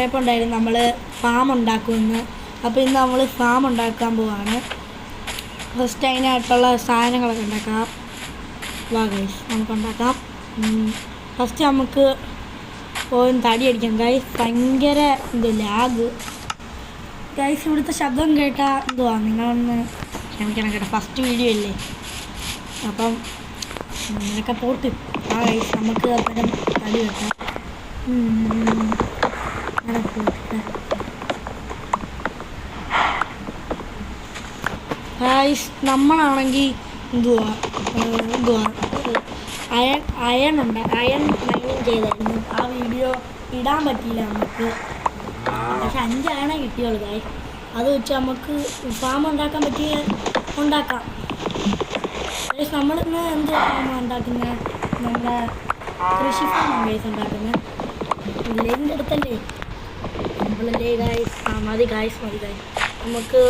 ഉണ്ടായിരുന്നു നമ്മൾ ഫാം ഉണ്ടാക്കുമെന്ന്. അപ്പോൾ ഇന്ന് നമ്മൾ ഫാം ഉണ്ടാക്കാൻ പോവാണ്. ഫസ്റ്റ് അതിനായിട്ടുള്ള സാധനങ്ങളൊക്കെ ഉണ്ടാക്കാം. വാ ഗൈസ്, നമുക്ക് ഉണ്ടാക്കാം. ഫസ്റ്റ് നമുക്ക് പോയി തടി അടിക്കാം ഗൈസ്. ഭയങ്കര ലാഗ് ഗൈസ്. ഇവിടുത്തെ ശബ്ദം കേട്ടാൽ എന്തുവാ, നിങ്ങളൊന്ന് ക്ഷമിക്കണം കേട്ടോ, ഫസ്റ്റ് വീഡിയോ അല്ലേ. അപ്പം ഇങ്ങനെയൊക്കെ പോട്ട് ഗൈസ്, നമുക്ക് അത്തരം തടി വെക്കാം. അങ്ങനെ പോട്ടെ ഗൈസ്. നമ്മളാണെങ്കിൽ എന്തുവാ അയൺ മൈനിങ് ചെയ്തായിരുന്നു. ആ വീഡിയോ ഇടാൻ പറ്റിയില്ല നമുക്ക്, പക്ഷെ 5 അയണേ കിട്ടിയുള്ളൂ ഗൈസ്. അത് വെച്ച് നമുക്ക് ഫാം ഉണ്ടാക്കാൻ ഉണ്ടാക്കാം ഗൈസ്. നമ്മളിന്ന് എന്ത് ഫാമാണ് ഉണ്ടാക്കുന്നത്? നമ്മുടെ കൃഷി ഫാമാണ് ഗൈസ് ഉണ്ടാക്കുന്നത്. വില്ലേജിൻ്റെ അടുത്തല്ലേ നമ്മളല്ലേ ഗൈസ്. മതി ഗൈസ്. നമുക്ക്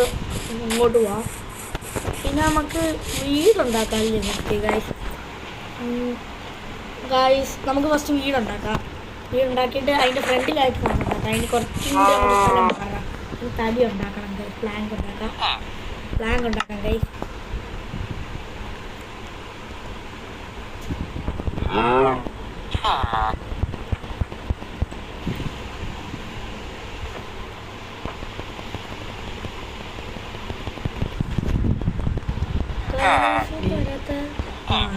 ഇങ്ങോട്ട് പോവാം. പിന്നെ നമുക്ക് വീടുണ്ടാക്കാമല്ലേ ഫസ്റ്റ് ഗൈസ്. നമുക്ക് ഫസ്റ്റ് വീടുണ്ടാക്കാം. വീടുണ്ടാക്കിയിട്ട് അതിൻ്റെ ഫ്രണ്ടിലായിട്ട് നമുക്ക് ഉണ്ടാക്കാം. അതിന് കുറച്ചും കൂടി സ്ഥലം ഉണ്ടാക്കാം. തടി ഉണ്ടാക്കണം ഗൈസ്. പ്ലാങ്ക് ഉണ്ടാക്കാം ഗൈസ്.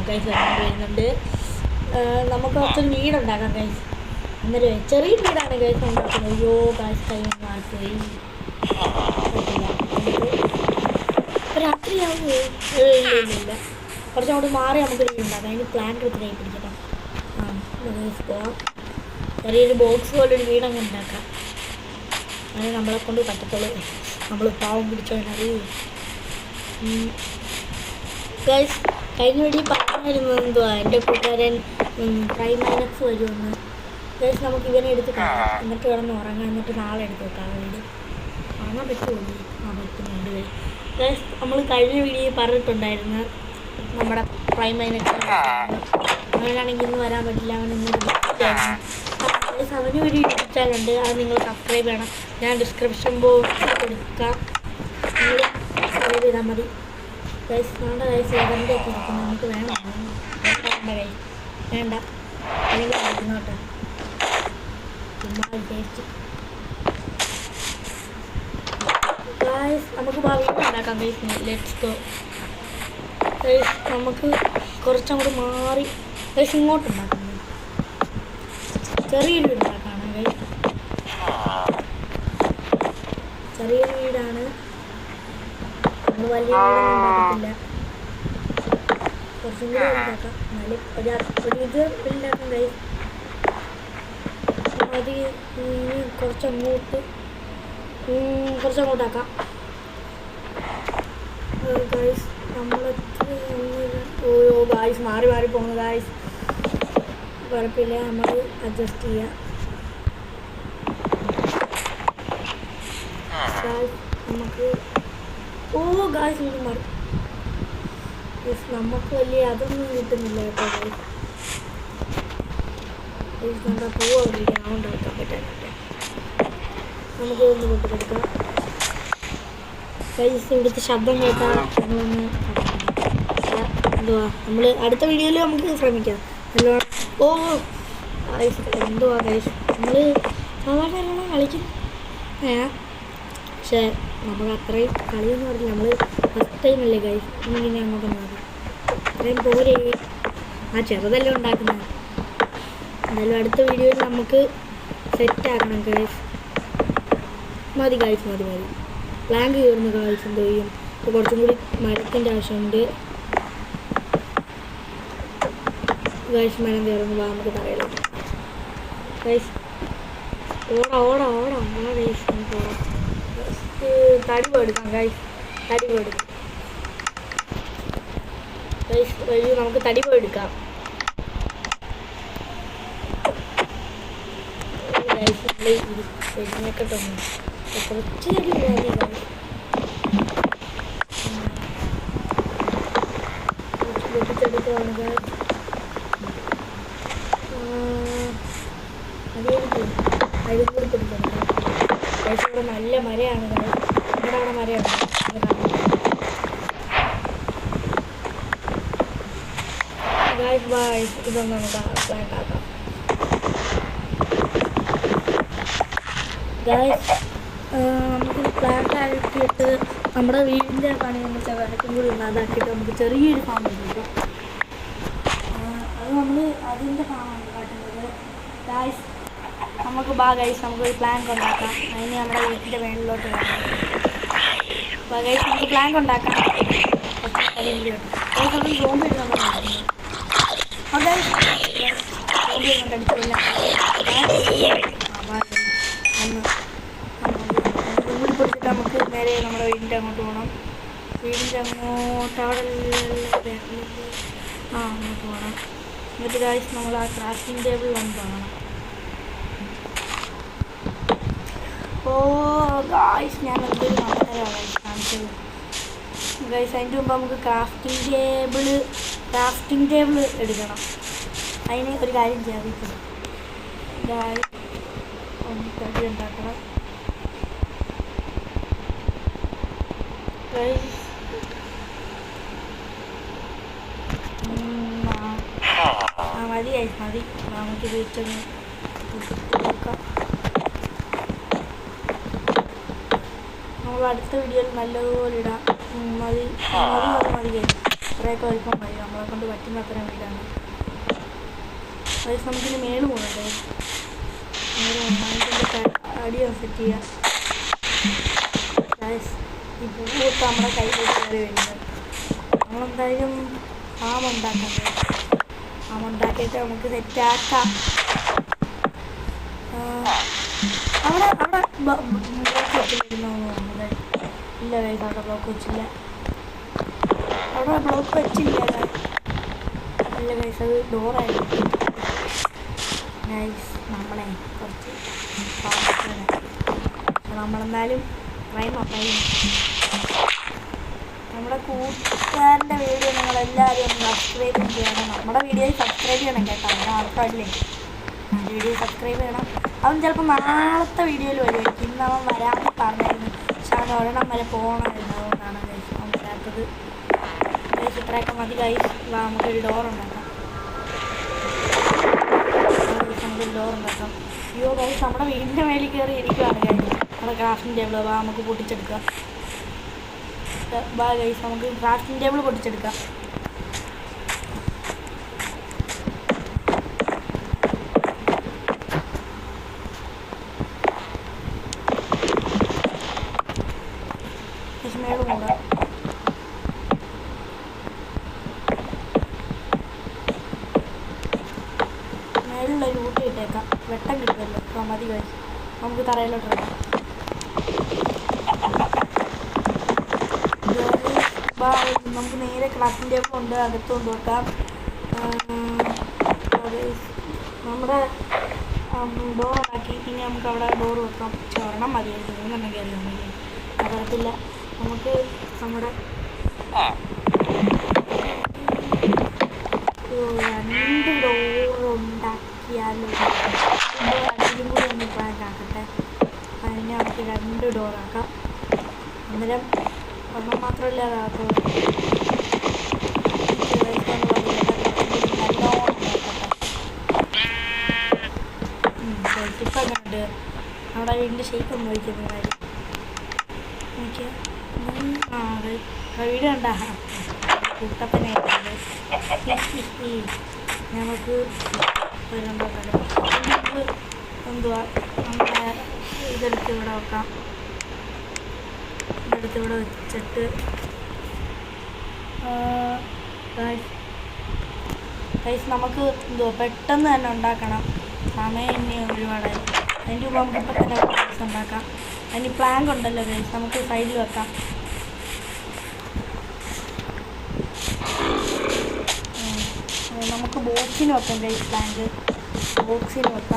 ഗൈസ് വരുന്നുണ്ട്. നമുക്ക് കുറച്ചൊരു വീടുണ്ടാക്കാം ഗൈസ്. അന്നേരം ചെറിയ വീടാണ് ഗൈസ് ഉണ്ടാക്കുന്നത്. അയ്യോ ഗൈസ്, കൈ മാറിപ്പോയി. രാത്രിയാവുമോ? ഇല്ല, കുറച്ചങ്ങോട്ട് മാറി നമുക്ക് വീടുണ്ടാക്കാം. അതിന് പ്ലാൻ കൃത്യമായി പിടിക്കണം. പോവാം. ചെറിയൊരു ബോക്സ് പോലൊരു വീടങ്ങ് ഉണ്ടാക്കാം. അത് നമ്മളെ കൊണ്ട് പറ്റത്തുള്ളൂ. നമ്മൾ പാവം പിടിച്ചോന്നറിയൂ ഗൈസ്. കഴിഞ്ഞ വീഡിയോ പറഞ്ഞിരുന്നത് എന്തുവാ, എൻ്റെ കൂട്ടുകാരൻ പ്രൈമാനക്സ് വരുമെന്ന് ഗൈസ്. നമുക്ക് ഇവനെ എടുത്ത് കാണാം, എന്നിട്ട് കിടന്ന് ഉറങ്ങാം. എന്നിട്ട് നാളെ എടുത്ത് വെക്കാം. വീട് ഉറങ്ങാൻ പറ്റുമോ? പറ്റുന്നുണ്ട് ഗൈസ്. നമ്മൾ കഴിഞ്ഞ വീഡിയോ പറഞ്ഞിട്ടുണ്ടായിരുന്നു നമ്മുടെ പ്രൈമാനക്സ് അവനാണെങ്കിൽ ഇന്ന് വരാൻ പറ്റില്ല. അവൻ ഇന്ന് ഗൈസ്. അവന് ഒരു യൂട്യൂബ് ചാനലുണ്ട്, അത് നിങ്ങൾ സബ്സ്ക്രൈബ് ചെയ്യണം. ഞാൻ ഡിസ്ക്രിപ്ഷൻ ബോക്സിൽ കൊടുക്കാം, നിങ്ങൾ സബ്സ്ക്രൈബ് ചെയ്താൽ മതി ഗൈസ്. നമ്മുടെ ഗൈസ് ഇവൻ്റെ ഒക്കെ ഇരിക്കുന്നത് നമുക്ക് വേണ്ട ഗൈസ്, വേണ്ട അല്ലെങ്കിൽ ഇരിക്കുന്നോട്ടെ. ചുമ്മാ ടേസ്റ്റ് ഗൈസ്. നമുക്ക് വീടുണ്ടാക്കാം ഗൈസ്. Let's go guys. നമുക്ക് കുറച്ചങ്ങോട്ട് മാറി ഗൈസ് ഇങ്ങോട്ടുണ്ടാക്കാം. ചെറിയൊരു വീടുണ്ടാക്കാണ് ഗൈസ്. ചെറിയൊരു വീടാണ്. നമ്മൾ വലിയ വീടൊന്നും ഉണ്ടാക്കത്തില്ല. കുറച്ചും കൂടി ഉണ്ടാക്കാം. എന്നാലും ഒരു ഇത് ഉണ്ടാക്കാം ഗൈസ്. അത് കുറച്ചങ്ങോട്ടാക്കാം ഗൈസ്. ഓരോ ഗൈസ് മാറി പോകുന്നു ഗൈസ്. കുഴപ്പമില്ല, നമ്മൾ അഡ്ജസ്റ്റ് ചെയ്യാം. നമുക്ക് ഗായ്സ് ഒന്നും മാറി. നമുക്ക് വലിയ അതൊന്നും കിട്ടുന്നില്ല കേട്ടോ ഗൈസ്. എന്താ പൂവൊക്കെ ഗ്രൗണ്ട് വെക്കാൻ പറ്റാനില്ല. നമുക്ക് ഇതൊന്ന് കൊണ്ടുകൊടുക്കാം ഗൈസ്. ഇവിടുത്തെ ശബ്ദം കേട്ടാൽ നമ്മളൊന്ന് എന്തുവാ, നമ്മൾ അടുത്ത വീഡിയോയിൽ നമുക്ക് ശ്രമിക്കാം നല്ലോണം. ഗൈസ് എന്തുവാ ഗൈസ്, നമ്മൾ സാധാരണ നല്ലോണം കളിക്കും. പക്ഷേ നമുക്ക് അത്രയും കളിയെന്ന് പറഞ്ഞില്ല. നമ്മൾ ഫസ്റ്റ് ടൈം അല്ലേ ഗൈസ്. ഇങ്ങനെ അങ്ങോട്ട് മാറി അത്രയും പോരെ. ചെറുതെല്ലാം ഉണ്ടാക്കുന്നത്. എന്തായാലും അടുത്ത വീഡിയോയിൽ നമുക്ക് സെറ്റാക്കണം ഗൈസ്. മതി ഗൈസ്, മതി. പ്ലാങ്ക് കയറുന്ന ഗൈസ് എന്ത് ചെയ്യും. ഇപ്പോൾ കുറച്ചും കൂടി മരത്തിൻ്റെ ആവശ്യമുണ്ട് ഗൈസ്. മരം കയറുന്നു. നമുക്ക് തറയിലാണ് ഗൈസ്. ഓടാ ഗൈസ്. നമുക്ക് ഓടാം. തടി പോയെടുക്കാം ഗൈസ്. നമുക്ക് തടി പോയെടുക്കാം ഗൈസ്. വെച്ചിനെക്കെട്ടൊന്നും കുറച്ച് തടി മതി ഗൈസ്. വെട്ടിച്ചെടുക്കുകയാണ് ഗൈസ്. അതിൽ കൂടി കൊടുക്കണം. ഗൈസ് ഇവിടെ നല്ല മരയാണ് ഗൈസ്. ഇവിടെ അവിടെ മരയാണ്. ഗൈസ് ബൈസ് ഇതൊന്നും നമുക്ക് പ്ലാന്റ് ആക്കാം. ഗൈസ് നമുക്ക് പ്ലാന്റ് ആക്കിയിട്ട് നമ്മുടെ വീടിൻ്റെ പണി നമുക്ക് വരക്കും കൂടി അതാക്കിയിട്ട് നമുക്ക് ചെറിയൊരു ഫാം കിട്ടും. അത് നമ്മൾ അതിൻ്റെ ഫാമാണ് കാട്ടുന്നത്. ഗൈസ് നമുക്ക് ഗൈസ് നമുക്കൊരു പ്ലാൻ ഉണ്ടാക്കാം. അതിന് നമ്മുടെ വീട്ടിൻ്റെ മേളിലോട്ട് വേണം. അപ്പോൾ ഗൈസ് നമുക്ക് പ്ലാൻ ഉണ്ടാക്കാം. കുറച്ച് സോംബി നമ്മൾ നോക്കുന്നത്. ഓക്കെ സോംബി കൊണ്ടടിച്ചില്ല. കൂടി പൊടിച്ചിട്ട് നമുക്ക് നേരെ നമ്മുടെ വീടിൻ്റെ അങ്ങോട്ട് പോകണം. വീടിൻ്റെ അങ്ങോട്ട് അവിടെ അങ്ങോട്ട് പോകണം. എന്നിട്ട് ഗൈസ് നമ്മൾ ആ ക്രാഫ്റ്റിംഗ് ടേബിൾ വന്ന് കാണണം. ഗൈസ് ഞാൻ എന്തൊരു മണ്ടത്തരമാണ് കാണിച്ചത്. ഗൈസ് അതിൻ്റെ മുമ്പ് നമുക്ക് ക്രാഫ്റ്റിംഗ് ടേബിൾ എടുക്കണം. അതിന് ഒരു കാര്യം ചെയ്യാം. ഇപ്പോൾ ഗൈസ് ഒന്ന് തടി ഉണ്ടാക്കണം. മതി ഗൈസ് മതി. നമുക്ക് വെച്ചൊന്ന് നോക്കാം. നമ്മൾ അടുത്ത വീഡിയോയിൽ നല്ലതുപോലെ ഇടാം. മതി ഗൈസ്. കുറേയൊക്കെ വലിപ്പം മതി. നമ്മളെ കൊണ്ട് പറ്റുന്ന അത്രയും വീടാണ് ഗൈസ്. നമുക്കിന് മേള് പോകണ്ടേ? അടിയോ സെറ്റ് ചെയ്യാം ഗൈസ്. ഈ പൂവൊക്കെ നമ്മുടെ കയ്യിലേക്ക് കയറി വരുന്നത്. നമ്മളെന്തായാലും ഫാം ഉണ്ടാക്കണ്ടേ? ഫാം ഉണ്ടാക്കിയിട്ട് നമുക്ക് സെറ്റാക്കാം. അവിടെ ബ്ലോക്ക് വെച്ചിരുന്നോ? ഇല്ല ഗൈസ് അവിടെ ബ്ലോക്ക് വെച്ചില്ല. അവിടെ ബ്ലോക്ക് വെച്ചില്ല. ഇല്ല ഗൈസ് അത് ഡോറായിരുന്നു ഗൈസ്. നമ്മളെ കുറച്ച് നമ്മളെന്നാലും ട്രൈ നോക്കാം. നമ്മുടെ കൂട്ടുകാരൻ്റെ വീഡിയോ നിങ്ങളെല്ലാവരും ഒന്ന് സബ്സ്ക്രൈബ് ചെയ്യണം. നമ്മുടെ വീഡിയോയിൽ സബ്സ്ക്രൈബ് ചെയ്യണം കേട്ടോ. അങ്ങനെ ആൾക്കാരില്ലേ വീഡിയോ സബ്സ്ക്രൈബ് ചെയ്യണം. അവൻ ചിലപ്പോൾ നാളത്തെ വീഡിയോയിൽ വരുമായിരിക്കും. ഇന്ന് അവൻ വരാമെന്ന് പറഞ്ഞായിരുന്നു. പക്ഷെ അവൻ ഒരെണ്ണം വരെ പോകണമായിരുന്നു. അതുകൊണ്ടാണ് ഗൈസ് അവൻ വരാത്തത്. ഗൈസ് ഇത്രയൊക്കെ മതി ഗൈസ്. നമുക്കൊരു ഡോർ ഉണ്ടാക്കാം. അയ്യോ ഗൈസ് നമ്മുടെ വീടിൻ്റെ മേലിൽ കയറി ഇരിക്കുകയാണ് ഗൈസ് നമ്മുടെ ക്രാഫ്റ്റിംഗ് ടേബിൾ. നമുക്ക് പൊട്ടിച്ചെടുക്കാം. ഗൈസ് നമുക്ക് ക്രാഫ്റ്റിംഗ് ടേബിൾ പൊട്ടിച്ചെടുക്കാം. മേള് കൂടാം. മേളിലൊരു ഊട്ടി ഇട്ടേക്കാം. വെട്ടം കിട്ടുമല്ലോ. അപ്പോൾ മതി കഴിച്ച് നമുക്ക് തറയിലോട്ട് ഇടാം. നമുക്ക് നേരെ ക്രാഫ്റ്റിംഗ് ടേബിൾ ഉണ്ട് അകത്ത് കൊണ്ടുവെക്കാം. നമ്മുടെ ഡോറാക്കി ഇനി നമുക്ക് അവിടെ ഡോറ് വെക്കാം. ഒരെണ്ണം മതി. മൂന്നെണ്ണം കയറി കുഴപ്പമില്ല. നമുക്ക് നമ്മുടെ 2 ഡോർ ഉണ്ടാക്കിയാലും അതിലും കൂടി ഒന്ന് പ്ലാൻ ആക്കട്ടെ. അതിന് നമുക്ക് 2 ഡോറാക്കാം. അന്നേരം ഒരെണ്ണം മാത്രമല്ല അതാക്കുള്ളൂ. ഇപ്പം എങ്ങനെയുണ്ട് നമ്മുടെ വീടിൻ്റെ ഷേപ്പ് ഒന്ന് വയ്ക്കുന്ന കാര്യം നോക്കിയാൽ? വീട് കണ്ട കുട്ടപ്പനായിട്ടുണ്ട്. നമുക്ക് എന്തുവാ നമ്മുടെ ഇതെടുത്ത് ഇവിടെ വെക്കാം. ഇതെടുത്ത് ഇവിടെ വെച്ചിട്ട് ഗൈസ് നമുക്ക് എന്തുവാ പെട്ടെന്ന് തന്നെ ഉണ്ടാക്കണം. സമയം ഇനി ഒരുപാടായി. അതിൻ്റെ മുമ്പ് നമുക്ക് ഇപ്പം തന്നെ ഗൈസ് ഉണ്ടാക്കാം. അതിന് പ്ലാങ്ക് ഉണ്ടല്ലോ ഗൈസ് നമുക്ക് സൈഡിൽ വെക്കാം. നമുക്ക് ബോക്സിന് വെക്കാം ഗൈസ്. പ്ലാങ്ക് ബോക്സിന് വെക്കാം.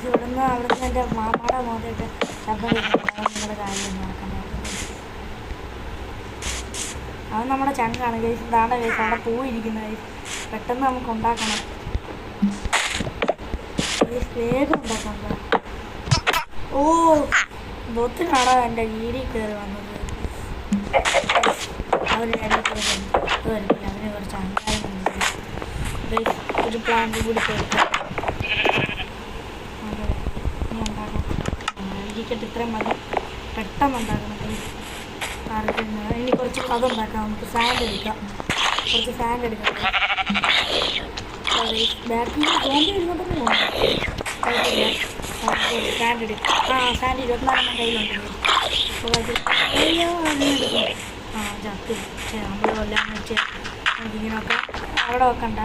ഇവിടുന്ന് എൻ്റെ മാമാടെ മോദയിട്ട് ശബ്ദം നിങ്ങളുടെ കാര്യം നോക്കാൻ. അവൻ നമ്മുടെ ചങ്കാണ് ഗൈസ്. ഇതാണ് ഗൈസ് അവിടെ പോയിരിക്കുന്ന ഗൈസ്. പെട്ടെന്ന് നമുക്ക് ഉണ്ടാക്കണം ഗൈസ്. വേഗം ഉണ്ടാക്കണം. ഓ ബോത്തിനാണോ എൻ്റെ വീടിൽ കയറി വന്നത്? അവരുടെ ഇടയിൽ വരില്ല. അവന് കുറച്ച് അഹങ്കാരമുണ്ട് ഗൈസ്. ഒരു പ്ലാന്റ് കൂടി കൊടുക്കാം. ഇനി ഉണ്ടാക്കണം. ഇരിക്കട്ടെ, ഇത്രയും മതി. പെട്ടെന്ന് ഉണ്ടാക്കണം ഗൈസ്. ഇനി കുറച്ച് കഥ ഉണ്ടാക്കാം. നമുക്ക് സാൻഡ് എടുക്കാം. കുറച്ച് സാൻഡ് എടുക്കാം. ബാക്കിൽ സോമ്പി വരുന്നുണ്ടെന്ന് തോന്നുന്നു. സാൻഡ് എടുക്കാം. സാൻഡ് 24 കയ്യിലുണ്ട്. ചത്ത് നമ്മൾ കൊല്ലാന്ന് വെച്ച് നമുക്കിങ്ങനെയൊക്കെ അവിടെ വെക്കണ്ട.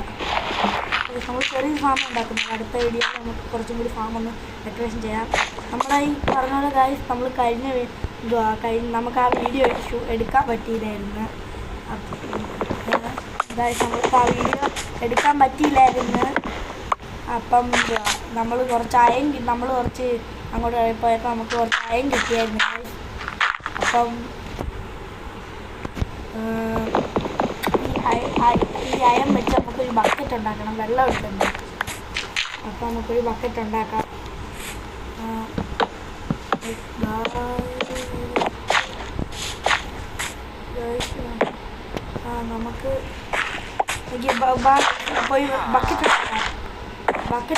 നമ്മൾ ചെറിയ ഫാം ഉണ്ടാക്കുന്നത്. അടുത്ത വീഡിയോയിൽ നമുക്ക് കുറച്ചും കൂടി ഫാം ഒന്ന് ഡെക്കറേഷൻ ചെയ്യാം. നമ്മുടെ ഈ പറഞ്ഞ പോലെ ഗൈസ് നമ്മൾ നമുക്ക് ആ വീഡിയോ എടുക്കാൻ പറ്റിയില്ലായിരുന്നു. ഗൈസ് നമുക്ക് ആ വീഡിയോ എടുക്കാൻ പറ്റിയില്ലായിരുന്നു. അപ്പം നമ്മൾ കുറച്ച് അങ്ങോട്ട് പോയപ്പോൾ നമുക്ക് കുറച്ച് അയം കിട്ടിയായിരുന്നു ഗൈസ്. അപ്പം ഈ അയം വെച്ച് നമുക്കൊരു ബക്കറ്റ് ഉണ്ടാക്കണം. വെള്ളം ഇട്ടുണ്ട്. അപ്പം നമുക്കൊരു ബക്കറ്റ് ഉണ്ടാക്കാം. നമുക്ക് പോയി ബക്കറ്റ്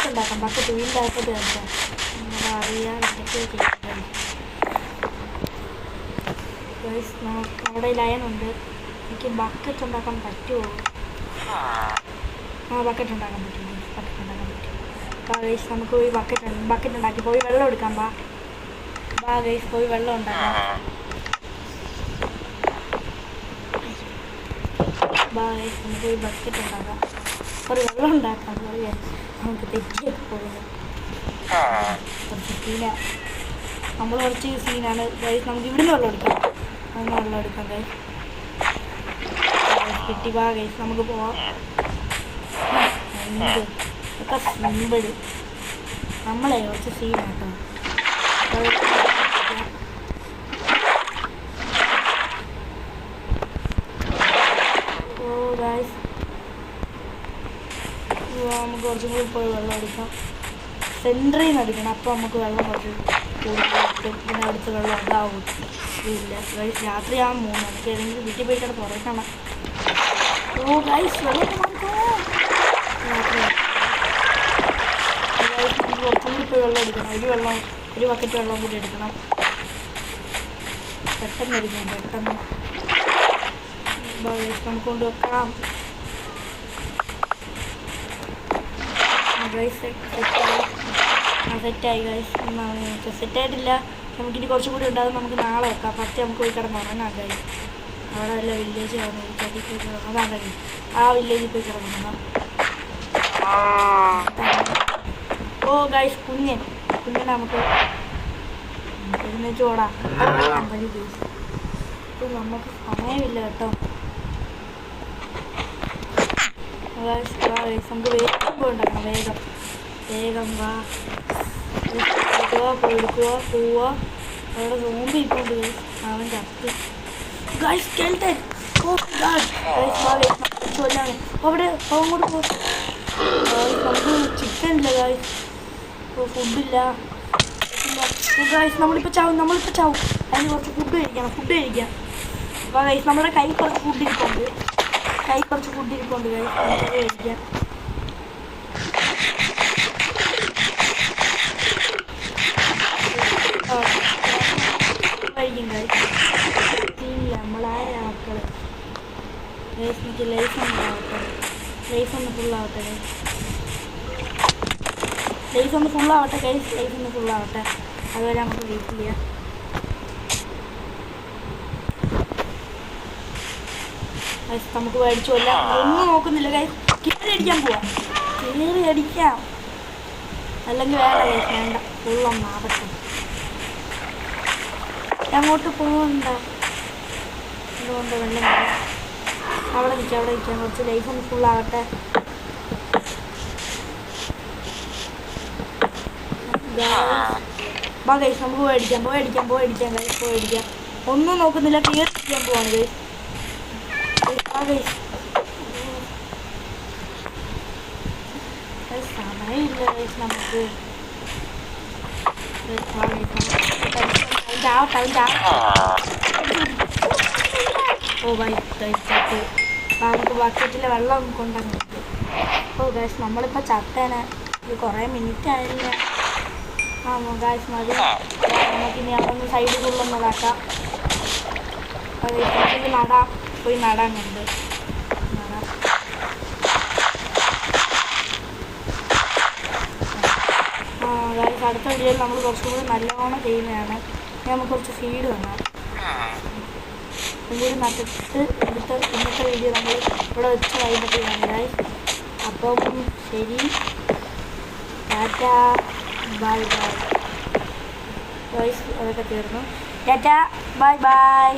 ഉണ്ടാക്കാം. ബക്കറ്റ് വീടിൻ്റെ അകത്തോട്ട് വെക്കാം. അറിയാൻ നമ്മുടെ ലയനുണ്ട്. എനിക്ക് ബക്കറ്റ് ഉണ്ടാക്കാൻ പറ്റുമോ? ബക്കറ്റ് ഉണ്ടാക്കാൻ പറ്റും. ഗൈസ് നമുക്ക് പോയി ബക്കറ്റ് ഉണ്ടാക്കി പോയി വെള്ളം എടുക്കാം. ഗൈസ് പോയി വെള്ളം ഉണ്ടാക്കാം. ഗൈസ് നമുക്ക് പോയി ബക്കറ്റ് ഉണ്ടാക്കാം. ഒരു വെള്ളം ഉണ്ടാക്കാം. നമുക്ക് തെറ്റിയൊക്കെ പോകുന്നു. കുറച്ച് സീനാണ്. നമ്മൾ കുറച്ച് സീനാണ് ഗൈസ്. നമുക്ക് ഇവിടുന്ന് വെള്ളം എടുക്കാം. അങ്ങനെ വെള്ളം എടുക്കാം ഗൈസ്. കിട്ടി. ഗൈസ് നമുക്ക് പോവാം. ഒക്കെ സിമ്പിൾ. നമ്മളെ കുറച്ച് സീനാട്ടോ. ഗൈസ് നമുക്ക് കുറച്ചും കൂടി പോയി വെള്ളം എടുക്കാം. സെൻറ്ററിൽ നിന്ന് എടുക്കണം. അപ്പോൾ നമുക്ക് വെള്ളം കുറച്ച് കൂടുതൽ കിട്ടും. പിന്നെ അടുത്ത് വെള്ളം ഉണ്ടാവും ഇല്ല ഗൈസ്. രാത്രിയാകുമ്പോൾ നമുക്ക് ഏതെങ്കിലും വീട്ടിൽ പോയി കിടന്ന് തുറക്കണം. ഗൈസ് വെള്ളം കുറച്ചും കൂടി പോയി വെള്ളം എടുക്കണം. ഒരു ബക്കറ്റ് വെള്ളം കൂടി എടുക്കണം. പെട്ടെന്ന് എടുക്കണം. പെട്ടെന്ന് നമുക്ക് കൊണ്ടുവെക്കാം. സെറ്റായി ഗൈസ്. സെറ്റായിട്ടില്ല. നമുക്കിനി കുറച്ചും കൂടി ഉണ്ടാകും. നമുക്ക് നാളെ വെക്കാം. ഫസ്റ്റ് നമുക്ക് പോയി കിടന്ന് ഉറങ്ങാം ഗൈസ്. അവിടെ വല്ല വില്ലേജ് അതാണ് ഗൈസ്. ആ വില്ലേജിൽ പോയി കിടന്നുറങ്ങാം. ഗൈസ് കുഞ്ഞൻ നമുക്ക് എഴുന്നേറ്റ് ഓടാം. നമുക്ക് സമയമില്ല കേട്ടോ. നമുക്ക് വേഗം പോയിണ്ടാക്കണം. വേഗം വാ. പോവുക. അവിടെ സോംബി ഇപ്പോണ്ട് ഗൈസ്. അവൻ ചത്ത് ഗൈസ്. സ്കെൽട്ടൻ. അവിടെ അങ്ങോട്ട് പോ. നമുക്ക് ചിക്കൻ ഇല്ല ഗൈസ്. ഫുഡില്ല ഗൈസ്. നമ്മളിപ്പോൾ ചാവും. അതിന് കുറച്ച് ഫുഡ് കഴിക്കാം. അപ്പോൾ ഗൈസ് നമ്മുടെ കൈ കുറച്ച് ഫുഡ് ഇരിപ്പുണ്ട് ഗൈസ്. കഴിക്കാം. നമ്മളാരെ മക്കള് ഗൈസ്. എനിക്ക് ലൈഫ് ഒന്ന് ഫുള്ളാവട്ടെ ഗൈസ്. അതുവരെ നമുക്ക് വെയിറ്റ് ചെയ്യാം. നമുക്ക് മേടിച്ചോല്ല. ഒന്നും നോക്കുന്നില്ല ഗൈസ്. കയറി അടിക്കാം. അല്ലെങ്കിൽ വേണ്ട ഗൈസ്. വേണ്ട. ഫുള്ളൊന്നും ആവട്ടെ. അങ്ങോട്ട് പോകണ്ട. എന്തുകൊണ്ട് വെള്ളം അവിടെ നിൽക്കാം. കുറച്ച് ലൈഫ് ഒന്ന് ഫുള്ളാവട്ടെ. ഗൈസ് നമുക്ക് പോയടിക്കാം ഗൈസ്. ഒന്നും നോക്കുന്നില്ല. കയറി അടിക്കാൻ പോവാണ് ഗൈസ്. സമയമില്ല ഗൈസ് നമുക്ക്. ഓ ബൈ ചത്ത്. നമുക്ക് ബക്കറ്റിലെ വെള്ളം കൊണ്ടങ്ങ്. ഓ ഗൈസ് നമ്മളിപ്പോൾ ചത്തേനെ. ഇത് കുറേ മിനിറ്റ് ആയില്ല. ആ ഗൈസ് മതി. നമുക്കിനി അവിടെ സൈഡിൽ കൊള്ളൊന്ന് നടാക്കാം. അത് നടാം. പോയി നടാൻ കണ്ട് നടാം. ഗൈസ് അടുത്ത വീഡിയോയിൽ നമ്മൾ കുറച്ചും കൂടി നല്ലോണം ചെയ്യുന്നതാണ്. നമുക്ക് കുറച്ച് ഫീഡ് വേണം. ഇതുകൂടി നട്ടിട്ട് ഇന്നത്തെ വീഡിയോ നമ്മൾ ഇവിടെ വെച്ച് വൈകിട്ടാണ് ഗൈസ്. അപ്പം ശരി, ടാറ്റാ, ബൈ ബൈ ഗൈസ്. അതൊക്കെ തീർന്നു. Tata, bye bye.